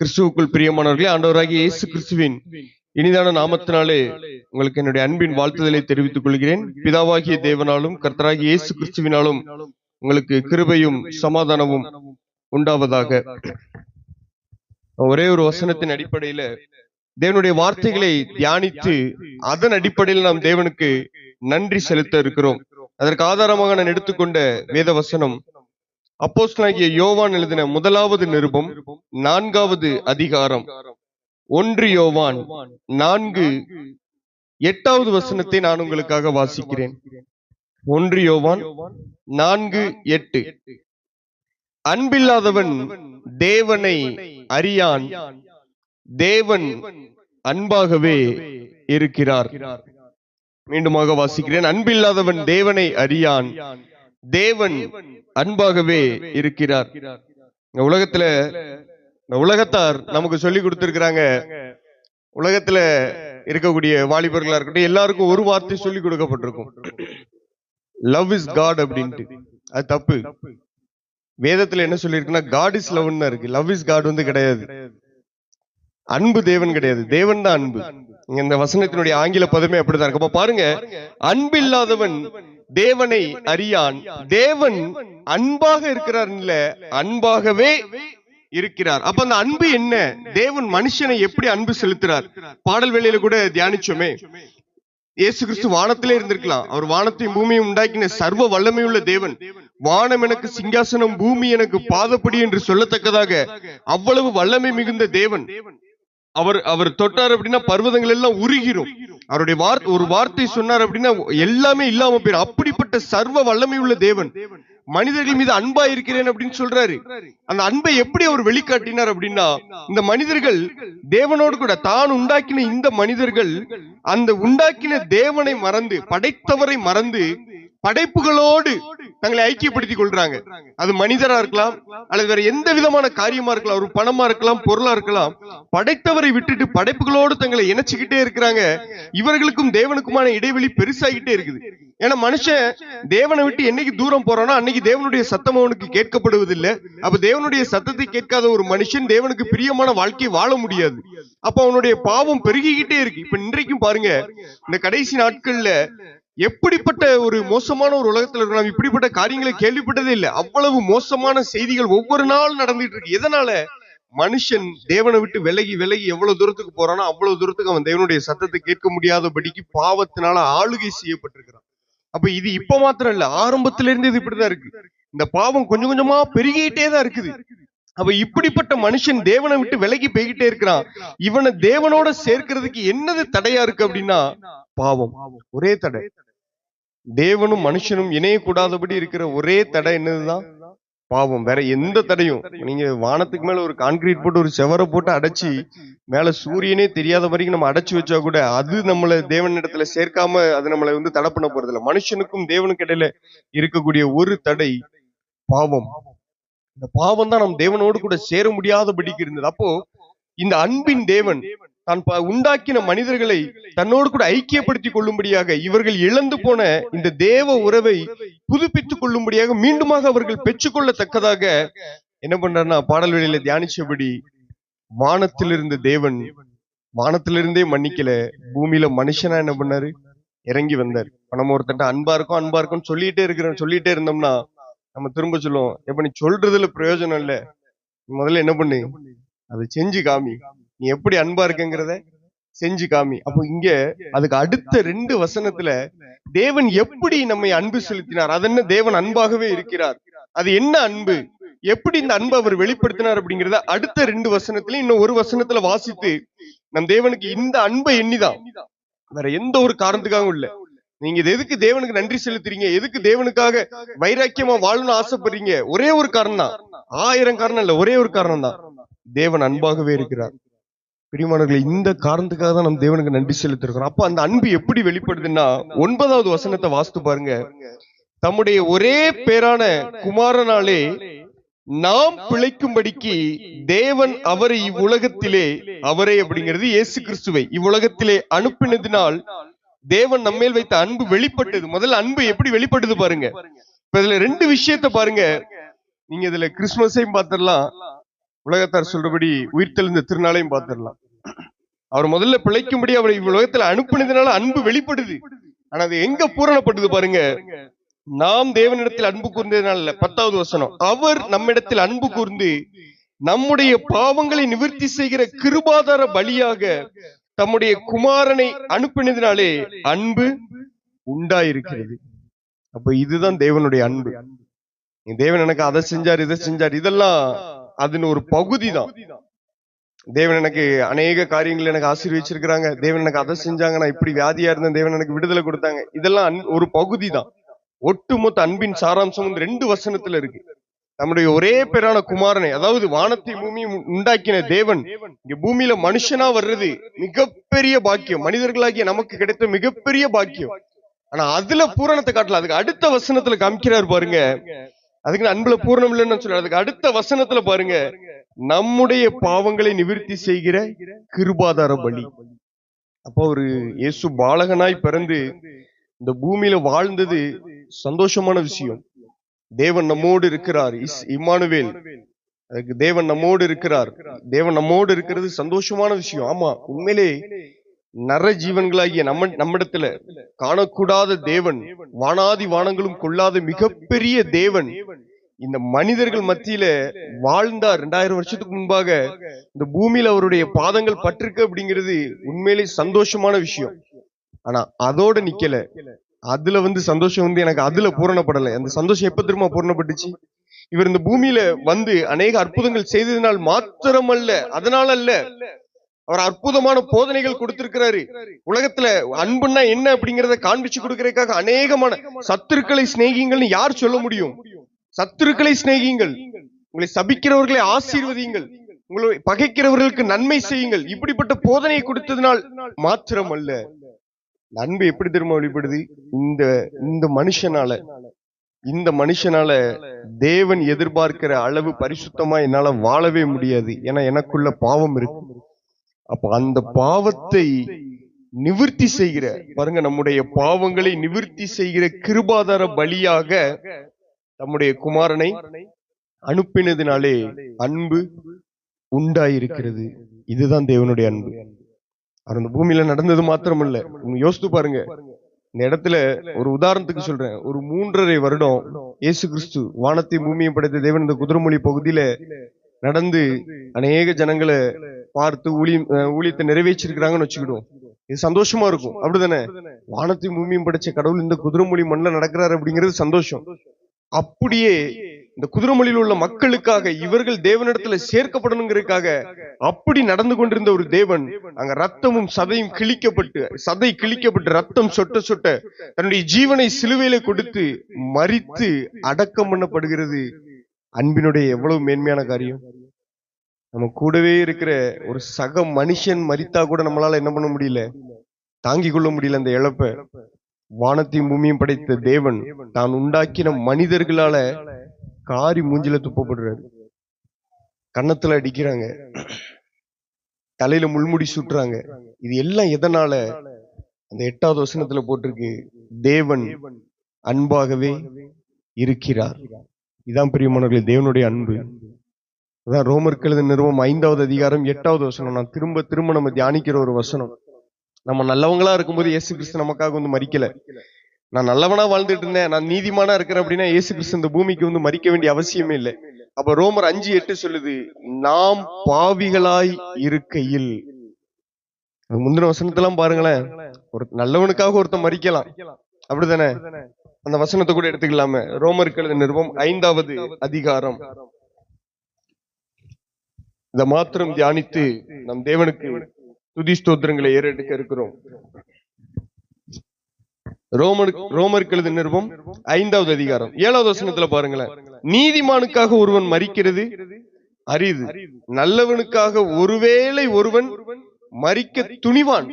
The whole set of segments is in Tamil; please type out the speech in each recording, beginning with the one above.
கிறிஸ்துவுக்குள் பிரியமானவர்களே, ஆண்டவராகிய இயேசு கிறிஸ்துவின் இனிதான நாமத்தினாலே உங்களுக்கு என்னுடைய அன்பின் வாழ்த்துதலை தெரிவித்துக் கொள்கிறேன். பிதாவாகிய தேவனாலும் கர்த்தராகிய இயேசு கிறிஸ்துவினாலும் உங்களுக்கு கிருபையும் சமாதானமும் உண்டாவதாக. ஒரே ஒரு வசனத்தின் அடிப்படையில தேவனுடைய வார்த்தைகளை தியானித்து அதன் அடிப்படையில் நாம் தேவனுக்கு நன்றி செலுத்த இருக்கிறோம். அதற்கு ஆதாரமாக நான் எடுத்துக்கொண்ட வேத வசனம் அப்போஸ்தலனாகிய யோவான் எழுதின முதலாவது நிருபம் 4வது அதிகாரம் 1 யோவான் 4:8 வசனத்தை நான் உங்களுக்காக வாசிக்கிறேன். 1 யோவான் 4:8. அன்பில்லாதவன் தேவனை அறியான், தேவன் அன்பாகவே இருக்கிறார். மீண்டுமாக வாசிக்கிறேன். அன்பில்லாதவன் தேவனை அறியான், தேவன் அன்பாகவே இருக்கிறார். உலகத்தார் நமக்கு சொல்லி கொடுத்திருக்கிறாங்க. உலகத்துல இருக்கக்கூடிய வாலிபர்களா இருக்கட்டும், எல்லாருக்கும் ஒரு வார்த்தை சொல்லி கொடுக்கப்பட்டிருக்கும், லவ் இஸ் காட் அப்படின்ட்டு. அது தப்பு. வேதத்துல என்ன சொல்லி இருக்குன்னா காட் இஸ் லவ்னு தான் இருக்கு. லவ் இஸ் காட் கிடையாது. அன்பு தேவன் கிடையாது, தேவன் தான் அன்பு. இந்த வசனத்தினுடைய ஆங்கில பதமே அப்படிதான் இருக்கு. அப்ப பாருங்க, அன்பில்லாதவன் தேவனை அறியான், தேவன் அன்பாக இருக்கிறார், இல்ல அன்பாகவே இருக்கிறார். அப்ப அந்த அன்பு என்ன? தேவன் மனுஷனை எப்படி அன்பு செலுத்துறார்? பாடல் வேளையில கூட தியானிச்சோமே. இயேசு கிறிஸ்து வானத்திலே இருந்திருக்கலாம். அவர் வானத்தையும் பூமியும் உண்டாக்கின சர்வ வல்லமையுள்ள தேவன். வானம் எனக்கு சிங்காசனம், பூமி எனக்கு பாதப்படி என்று சொல்லத்தக்கதாக அவ்வளவு வல்லமை மிகுந்த தேவன். அவர் தொட்டார் அப்படின்னா பர்வதங்கள் எல்லாம் உருகிரும். அவருடைய ஒரு வார்த்தை சொன்னார் அப்படின்னா எல்லாமே இல்லாம போயிடும். அப்படிப்பட்ட சர்வ வல்லமை உள்ள தேவன் மனிதர்கள் மீது அன்பா இருக்கிறேன் அப்படின்னு சொல்றாரு. அந்த அன்பை எப்படி அவர் வெளிக்காட்டினார் அப்படின்னா, இந்த மனிதர்கள் தேவனோடு கூட தான் உண்டாக்கின இந்த மனிதர்கள் அந்த உண்டாக்கின தேவனை மறந்து, படைத்தவரை மறந்து படைப்புகளோடு தங்களை ஐக்கியப்படுத்திக் கொள்றாங்க. அது மனிதரா இருக்கலாம், அல்லது வேற எந்த விதமான காரியமா இருக்கலாம், ஒரு பணமா இருக்கலாம், பொருளா இருக்கலாம். படைத்தவரை விட்டுட்டு படைப்புகளோடு தங்களை இணைச்சுக்கிட்டே இருக்கிறாங்க. இவர்களுக்கும் தேவனுக்குமான இடைவெளி பெருசாகிட்டே இருக்குது. ஏன்னா மனுஷன் தேவனை விட்டு என்னைக்கு தூரம் போறானோ அன்னைக்கு தேவனுடைய சத்தம் அவனுக்கு கேட்கப்படுவதில்லை. அப்ப தேவனுடைய சத்தத்தை கேட்காத ஒரு மனுஷன் தேவனுக்கு பிரியமான வாழ்க்கையை வாழ முடியாது. அப்ப அவனுடைய பாவம் பெருகிக்கிட்டே இருக்கு. இப்ப இன்றைக்கும் பாருங்க, இந்த கடைசி நாட்கள்ல எப்படிப்பட்ட ஒரு மோசமான ஒரு உலகத்துல இருக்கலாம், இப்படிப்பட்ட காரியங்களை கேள்விப்பட்டதே இல்லை. அவ்வளவு மோசமான செய்திகள் ஒவ்வொரு நாள் நடந்துட்டு இருக்கு. எதனால? மனுஷன் தேவனை விட்டு விலகி விலகி எவ்வளவு தூரத்துக்கு போறானோ அவ்வளவு தூரத்துக்கு அவன் தேவனுடைய சத்தத்தை கேட்க முடியாதபடிக்கு பாவத்தினால ஆளுகை செய்யப்பட்டிருக்கிறான். அப்ப இது இப்ப மாத்திரம் இல்ல, ஆரம்பத்தில இருந்து இது இப்படிதான் இருக்கு. இந்த பாவம் கொஞ்சம் கொஞ்சமா பெருகிட்டே தான் இருக்குது. அப்ப இப்படிப்பட்ட மனுஷன் தேவனை விட்டு விலகி போய்கிட்டே இருக்கிறான். இவனை தேவனோட சேர்க்கிறதுக்கு என்னது தடையா இருக்கு அப்படின்னா பாவம். ஒரே தடை. தேவனும் மனுஷனும் இணையக்கூடாதபடி இருக்கிற ஒரே தடை என்னதுதான்? பாவம். வேற எந்த தடையும், நீங்க வானத்துக்கு மேல ஒரு கான்கிரீட் போட்டு ஒரு செவரை போட்டு அடைச்சி மேல சூரியனே தெரியாத வரைக்கும் நம்ம அடைச்சு வச்சா கூட அது நம்மளை தேவனிடத்துல சேர்க்காம அது நம்மளை தடை பண்ண போறது இல்லை. மனுஷனுக்கும் தேவனுக்கு இடையில இருக்கக்கூடிய ஒரு தடை பாவம். இந்த பாவம் தான் நம் தேவனோடு கூட சேர முடியாதபடிக்கு இருந்தது. அப்போ இந்த அன்பின் தேவன் தான் உண்டாக்கின மனிதர்களை தன்னோடு கூட ஐக்கியப்படுத்திக் கொள்ளும்படியாக, இவர்கள் இழந்து போன இந்த தேவ உறவை புதுப்பித்துக் கொள்ளும்படியாக, மீண்டுமாக அவர்கள் பெற்றுக்கொள்ளத்தக்கதாக என்ன பண்றாருன்னா, பாடல் வெளியில தியானிச்சபடி வானத்திலிருந்து தேவன் வானத்திலிருந்தே மன்னிக்கல, பூமியில மனுஷனா என்ன பண்ணாரு? இறங்கி வந்தார். நம்ம ஒருத்தட்ட அன்பா இருக்கும்னு சொல்லிட்டே இருந்தோம்னா நம்ம திரும்ப சொல்லுவோம், எப்ப நீ சொல்றதுல பிரயோஜனம் இல்ல, முதல்ல என்ன பண்ணு, அதை செஞ்சு காமி. நீ எப்படி அன்பா இருக்குங்கிறத செஞ்சு காமி. அப்போ இங்க அதுக்கு அடுத்த 2 வசனத்துல தேவன் எப்படி நம்மை அன்பு செலுத்தினார், அது என்ன, தேவன் அன்பாகவே இருக்கிறார், அது என்ன அன்பு, எப்படி இந்த அன்பை அவர் வெளிப்படுத்தினார் அப்படிங்கிறத அடுத்த 2 வசனத்துல, இன்னும் ஒரு வசனத்துல வாசித்து நம் தேவனுக்கு இந்த அன்பை எண்ணிதான், வேற எந்த ஒரு காரணத்துக்காகவும் இல்ல. நீங்க எதுக்கு தேவனுக்கு நன்றி செலுத்துறீங்க, எதுக்கு தேவனுக்காக வைராக்கியமா வாழணும்னு ஆசைப்படுறீங்க? ஒரே ஒரு காரணம் தான், 1000 காரணம் இல்ல, ஒரே ஒரு காரணம் தான், தேவன் அன்பாகவே இருக்கிறார். பிரியமானவர்களே, இந்த காரணத்துக்காக தான் நம்ம தேவனுக்கு நன்றி செலுத்திருக்கிறோம். அப்ப அந்த அன்பு எப்படி வெளிப்படுதுன்னா, 9வது வசனத்தை வாசித்து பாருங்க. தம்முடைய ஒரே பேரான குமாரனாலே நாம் பிழைக்கும்படிக்கு தேவன் அவரை இவ்வுலகத்திலே, அவரை அப்படிங்கிறது இயேசு கிறிஸ்துவை இவ்வுலகத்திலே அனுப்பினதினால் தேவன் நம்மேல் வைத்த அன்பு வெளிப்பட்டது. முதல்ல அன்பு எப்படி வெளிப்பட்டது பாருங்க. இப்ப இதுல 2 விஷயத்த பாருங்க. நீங்க இதுல கிறிஸ்துமஸையும் பார்த்திடலாம், உலகத்தார் சொல்றபடி உயிர்த்தெழுந்த திருநாளையும் பார்த்திடலாம். அவர் முதல்ல பிழைக்கும்படி அவரை உலகத்துல அனுப்பினதுனால அன்பு வெளிப்படுது. ஆனா அது எங்க பூரணப்படுது பாருங்க, நாம் தேவனிடத்தில் அன்பு கூர்ந்ததுனால. 10வது வசனம், அவர் நம்மிடத்தில் அன்பு கூர்ந்து நம்முடைய பாவங்களை நிவர்த்தி செய்கிற கிருபாதார பலியாக தம்முடைய குமாரனை அனுப்பினதினாலே அன்பு உண்டாயிருக்கிறது. அப்ப இதுதான் தேவனுடைய அன்பு. தேவன் எனக்கு அதை செஞ்சார், இதை செஞ்சார், இதெல்லாம் அதுன்னு ஒரு பகுதி தான். தேவன் எனக்கு அநேக காரியங்கள் எனக்கு ஆசீர்வதிச்சிருக்கிறாங்க, தேவன் எனக்கு அதை செஞ்சாங்க, நான் இப்படி வியாதியா இருந்தேன், தேவன் எனக்கு விடுதலை கொடுத்தாங்க, இதெல்லாம் ஒரு பகுதி தான். ஒட்டுமொத்த அன்பின் சாராம்சம் 2 வசனத்துல இருக்கு. நம்முடைய ஒரே பேரான குமாரனை, அதாவது வானத்தை பூமியை உண்டாக்கின தேவன் இங்க பூமியில மனுஷனா வர்றது மிகப்பெரிய பாக்கியம், மனிதர்களாகிய நமக்கு கிடைத்த மிகப்பெரிய பாக்கியம். ஆனா அதுல பூரணத்தை காட்டல. அதுக்கு அடுத்த வசனத்துல காமிக்கிறார் பாருங்க, அதுக்கு அன்புல பூரணம் இல்லைன்னு சொல்ற. அதுக்கு அடுத்த வசனத்துல பாருங்க, நம்முடைய பாவங்களை நிவர்த்தி செய்கிற கிருபாதார பலி. அப்போ ஒரு இயேசு பாலகனாய் பிறந்து இந்த பூமியில வாழ்ந்தது சந்தோஷமான விஷயம். தேவன் நம்மோடு இருக்கிறார், இம்மானுவேல். அதுக்கு தேவன் நம்மோடு இருக்கிறார், தேவன் நம்மோடு இருக்கிறது சந்தோஷமான விஷயம். ஆமா, உண்மையிலே நர ஜீவன்களாகிய நம்மிடத்துல காணக்கூடாத தேவன், வானாதி வானங்களும் கொள்ளாத மிகப்பெரிய தேவன் இந்த மனிதர்கள் மத்தியில வாழ்ந்தார். 2000 வருஷத்துக்கு முன்பாக இந்த பூமியில அவருடைய பாதங்கள் பட்டிருக்கு அப்படிங்கிறது உண்மையிலே சந்தோஷமான விஷயம். ஆனா அதோட நிக்கல. அதுல சந்தோஷம் எனக்கு அதுல பூரணப்படலை. அந்த சந்தோஷம் எப்ப திரும்ப பூரணப்பட்டுச்சு? இவர் இந்த பூமியில அநேக அற்புதங்கள் செய்ததினால் மாத்திரமல்ல, அதனால அல்ல, அவர் அற்புதமான போதனைகள் கொடுத்திருக்கிறாரு. உலகத்துல அன்புன்னா என்ன அப்படிங்கறத காண்பிச்சு கொடுக்கறதுக்காக அநேகமான சத்துருக்களை சிநேகிங்கள்னு யார் சொல்ல முடியும்? சத்துருக்களை சிநேகிங்கள், உங்களை சபிக்கிறவர்களை ஆசீர்வதியுங்கள், உங்களை பகைக்கிறவர்களுக்கு நன்மை செய்யுங்கள், இப்படிப்பட்ட போதனையை கொடுத்ததுனால் மாத்திரம் அல்ல. அன்பு எப்படி திரும்ப வெளிப்படுது? இந்த மனுஷனால தேவன் எதிர்பார்க்கிற அளவு பரிசுத்தமா என்னால வாழவே முடியாது. ஏன்னா எனக்குள்ள பாவம் இருக்கு. அப்ப அந்த பாவத்தை நிவர்த்தி செய்கிற, பாருங்க, நம்முடைய பாவங்களை நிவர்த்தி செய்கிற கிருபாதார பலியாக தம்முடைய குமாரனை அனுப்பினதினாலே அன்பு உண்டாயிருக்கிறது. இதுதான் தேவனுடைய அன்பு. அந்த பூமியில நடந்தது மாத்திரமல்ல, யோசித்து பாருங்க. இந்த இடத்துல ஒரு உதாரணத்துக்கு சொல்றேன். ஒரு 3.5 வருடம் இயேசு கிறிஸ்து வானத்தை பூமியை படைத்த தேவன் இந்த குதிரைமொழி பகுதியில நடந்து அநேக ஜனங்களை பார்த்து ஊழியத்தை நிறைவேற்றிருக்கிறாங்கன்னு வச்சுக்கிடுவோம். இது சந்தோஷமா இருக்கும், அப்படிதானே? வானத்தையும் பூமியும் படைச்ச கடவுள் இந்த குதிரைமொழி மண்ணில் நடக்கிறாரு அப்படிங்கிறது சந்தோஷம். அப்படியே இந்த குதிரைமொழியில் உள்ள மக்களுக்காக, இவர்கள் தேவனிடத்துல சேர்க்கப்படணுங்கிறதுக்காக அப்படி நடந்து கொண்டிருந்த ஒரு தேவன், அங்க ரத்தமும் சதையும் சதை கிழிக்கப்பட்டு ரத்தம் சொட்ட சொட்ட தன்னுடைய ஜீவனை சிலுவையில கொடுத்து மரித்து அடக்கம் பண்ணப்படுகிறது. அன்பினுடைய எவ்வளவு மேன்மையான காரியம்! நம்ம கூடவே இருக்கிற ஒரு சக மனுஷன் மரித்தா கூட நம்மளால என்ன பண்ண முடியல, தாங்கிக் கொள்ள முடியல அந்த இழப்ப. வானத்தையும் பூமியும் படைத்த தேவன் தான் உண்டாக்கின மனிதர்களால காரி மூஞ்சில துப்பப்படுறாரு, கன்னத்துல அடிக்கிறாங்க, தலையில முள்முடி சுட்டுறாங்க. இது எல்லாம் எதனால? அந்த 8வது வசனத்துல போட்டிருக்கு, தேவன் அன்பாகவே இருக்கிறார். இதான் பிரியமானவர்களே தேவனுடைய அன்பு. அதான் ரோமருக்கு எழுதின நிருபம் 5வது அதிகாரம் 8வது வசனம். நான் திரும்ப திரும்ப நம்ம தியானிக்கிற ஒரு வசனம். நம்ம நல்லவங்களா இருக்கும்போது இயேசு கிறிஸ்து நமக்காக மறிக்கல. நான் நல்லவனா வாழ்ந்துட்டு இருந்தேன், நான் நீதிமானா இருக்கிறேன் அப்படின்னா இயேசு கிறிஸ்து இந்த பூமிக்கு மறிக்க வேண்டிய அவசியமே இல்லை. அப்ப ரோமர் 5:8 சொல்லுது, நாம் பாவிகளாய் இருக்கையில். முந்தின வசனத்தெல்லாம் பாருங்களேன், ஒரு நல்லவனுக்காக ஒருத்தன் மறிக்கலாம், அப்படித்தானே? அந்த வசனத்தை கூட எடுத்துக்கலாமே. ரோமருக்கு எழுதின நிருபம் 5வது அதிகாரம். இத மாத்திரம் தியானித்து நம் தேவனுக்கு துதி ஸ்தோத்திரங்களை ஏறெடுக்க இருக்கிறோம். ரோமருக்கு எழுதின நிருபம் 5வது அதிகாரம் 7வது வசனத்துல பாருங்களேன், நீதிமானுக்காக ஒருவன் மரிக்கிறது அரிது, நல்லவனுக்காக ஒருவேளை ஒருவன் மரிக்க துணிவான்.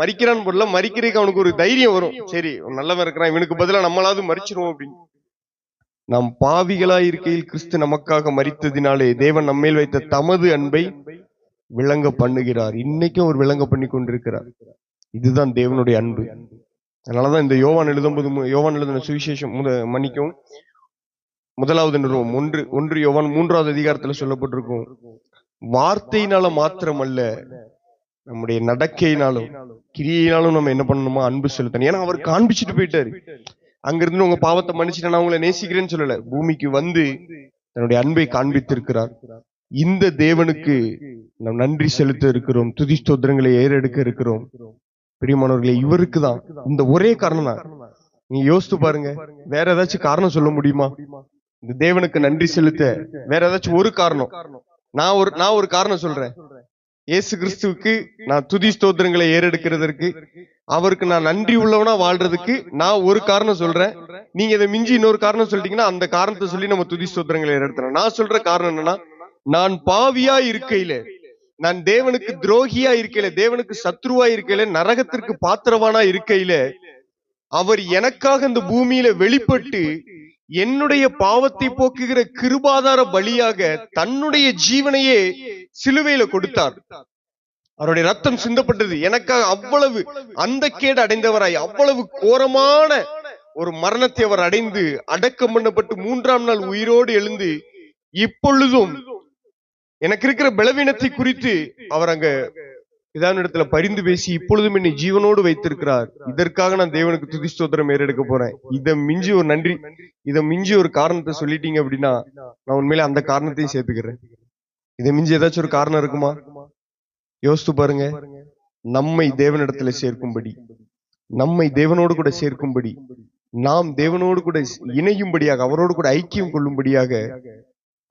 மரிக்கிறான் போல, மரிக்கிறதுக்கு அவனுக்கு ஒரு தைரியம் வரும். சரி, நல்லவன் இருக்கிறான், இவனுக்கு பதிலா நம்மளாவது மரிச்சிருவோம் அப்படின்னு. நாம் பாவிகளாய் இருக்கையில் கிறிஸ்து நமக்காக மரித்ததினாலே தேவன் நம்மேல் வைத்த தமது அன்பை விளங்க பண்ணுகிறார். இன்னைக்கும் அவர் விளங்க பண்ணி கொண்டிருக்கிறார். இதுதான் தேவனுடைய அன்பு. அதனாலதான் இந்த யோவான் எழுதின சுவிசேஷம் மன்னிக்கவும் முதலாவது நிறுவம் 1 யோவான் 3வது அதிகாரத்துல சொல்லப்பட்டிருக்கும், வார்த்தையினால மாத்திரம் அல்ல, நம்முடைய நடக்கையினாலும் கிரியையினாலும் நம்ம என்ன பண்ணணுமா, அன்பு செலுத்தணும். ஏன்னா அவர் காண்பிச்சுட்டு போயிட்டாரு. அங்கிருந்து உங்க பாவத்தை மன்னிச்சுட்டு நான் உங்களை நேசிக்கிறேன்னு சொல்லல, பூமிக்கு வந்து தன்னுடைய அன்பை காண்பித்திருக்கிறார். இந்த தேவனுக்கு நாம் நன்றி செலுத்த இருக்கிறோம், துதி ஸ்தோத்திரங்களை ஏறெடுக்க இருக்கிறோம். பிரியமானவர்களே, இவருக்கு தான், இந்த ஒரே காரணம் தான். நீங்க யோசித்து பாருங்க, வேற ஏதாச்சும் காரணம் சொல்ல முடியுமா இந்த தேவனுக்கு நன்றி செலுத்த? வேற ஏதாச்சும் ஒரு காரணம்? நான் ஒரு காரணம் சொல்றேன். இயேசு கிறிஸ்துவுக்கு நான் துதி ஸ்தோத்திரங்களை ஏறெடுக்கிறதற்கு, அவருக்கு நான் நன்றி உள்ளவனா வாழ்றதுக்கு நான் ஒரு காரணம் சொல்றேன். நீங்க இதை மிஞ்சி இன்னொரு காரணம் சொல்லிட்டீங்கன்னா அந்த காரணத்தை சொல்லி நம்ம துதி ஸ்தோத்திரங்களை ஏறெடுத்துறோம். நான் சொல்ற காரணம் என்னன்னா, நான் பாவியா இருக்கையில, நான் தேவனுக்கு துரோகியா இருக்கையில, தேவனுக்கு சத்ருவா இருக்கையில, நரகத்திற்கு பாத்திரவானா இருக்கையில, அவர் எனக்காக இந்த பூமியில வெளிப்பட்டு என்னுடைய பாவத்தை போக்குகிற கிருபாதார பலியாக தன்னுடைய ஜீவனையே சிலுவையில கொடுத்தார். அவருடைய ரத்தம் சிந்தப்பட்டது எனக்காக. அவ்வளவு அந்த கேடு அடைந்தவராய், அவ்வளவு கோரமான ஒரு மரணத்தை அவர் அடைந்து அடக்கம் பண்ணப்பட்டு 3ஆம் நாள் உயிரோடு எழுந்து, இப்பொழுதும் எனக்கு இருக்கிற பலவீனத்தை குறித்து அவர் அங்க இடத்துல பரிந்து பேசி இப்பொழுதும் என்னை ஜீவனோடு வைத்திருக்கிறார். இதற்காக நான் தேவனுக்கு துதி ஸ்தோத்திரம் ஏறெடுக்க போறேன். இதை மிஞ்சி ஒரு நன்றி, இதை மிஞ்சி ஒரு காரணத்தை சொல்லிட்டீங்க அப்படின்னா நான் உண்மையிலே அந்த காரணத்தையும் சேர்த்துக்கிறேன். இதை மிஞ்சி ஏதாச்சும் ஒரு காரணம் இருக்குமா? யோசித்து பாருங்க. நம்மை தேவனிடத்துல சேர்க்கும்படி, நம்மை தேவனோடு கூட சேர்க்கும்படி, நாம் தேவனோடு கூட இணையும்படியாக, அவரோடு கூட ஐக்கியம் கொள்ளும்படியாக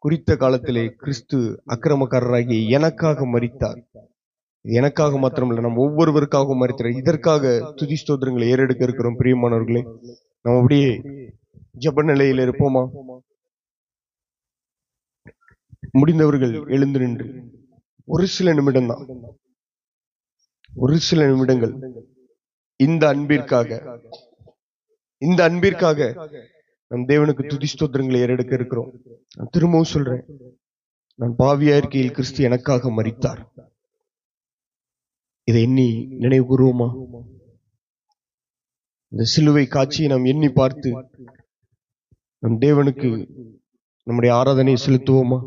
குறித்த காலத்திலே கிறிஸ்து அக்கிரமக்காரராகி எனக்காக மரித்தார். எனக்காக மாத்திரமல்ல, நம்ம ஒவ்வொருவருக்காகவும் மரித்தார். இதற்காக துதி ஸ்தோத்திரங்களை ஏறெடுக்க இருக்கிறோம். பிரியமானவர்களே, நம்ம அப்படியே ஜெப நிலையில இருப்போமா? முடிந்தவர்கள் எழுந்து நின்று ஒரு சில நிமிடம் தான், ஒரு சில நிமிடங்கள் இந்த அன்பிற்காக நம் தேவனுக்கு துதி ஸ்தோத்திரங்களை ஏறெடுக்க இருக்கிறோம். நான் திரும்பவும் சொல்றேன், நான் பாவியா இருக்கையில் கிறிஸ்து எனக்காக மரித்தார். இதை எண்ணி நினைவு கூறுவோமா? இந்த சிலுவை காட்சியை நாம் எண்ணி பார்த்து நம் தேவனுக்கு நம்முடைய ஆராதனையை செலுத்துவோமா?